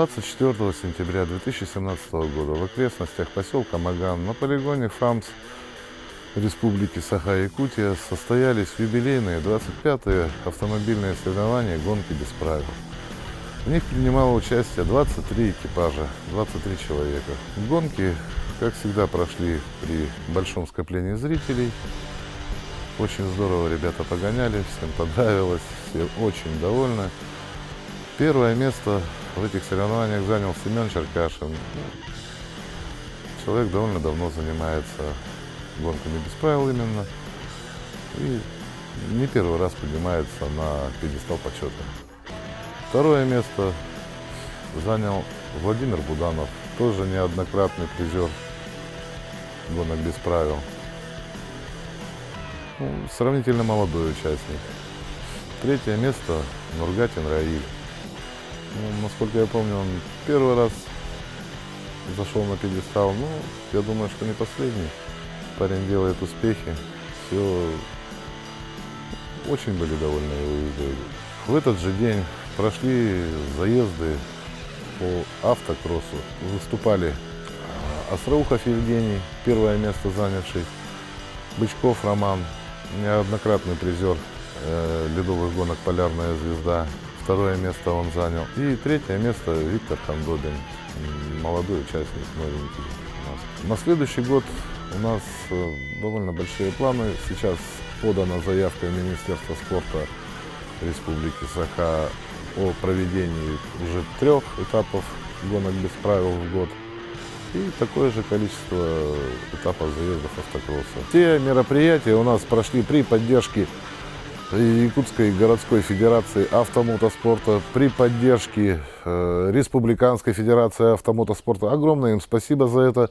24 сентября 2017 года в окрестностях поселка Маган на полигоне ФАМС Республики Саха-Якутия состоялись юбилейные 25-е автомобильные соревнования «Гонки без правил». В них принимало участие 23 экипажа, 23 человека. Гонки, как всегда, прошли при большом скоплении зрителей. Очень здорово ребята погоняли, всем понравилось, все очень довольны. Первое место в этих соревнованиях занял Семен Черкашин. Человек довольно давно занимается гонками без правил именно. И не первый раз поднимается на пьедестал почета. Второе место занял Владимир Буданов, тоже неоднократный призер гонок без правил. Сравнительно молодой участник. Третье место Нургатин Раиль. Насколько я помню, он первый раз зашел на пьедестал. Я думаю, что не последний. Парень делает успехи. Все очень были довольны его ездой. В этот же день прошли заезды по автокроссу. Выступали Остроухов Евгений, первое место занявший, Бычков Роман, неоднократный призер ледовых гонок «Полярная звезда». Второе место он занял. И третье место Виктор Хандобин, молодой участник, новенький у нас. На следующий год у нас довольно большие планы. Сейчас подана заявка в Министерство спорта Республики Саха о проведении уже 3 этапов гонок без правил в год. И такое же количество этапов заездов автокросса. Все мероприятия у нас прошли при поддержке Якутской городской федерации автомотоспорта, при поддержке Республиканской федерации автомотоспорта. Огромное им спасибо за это.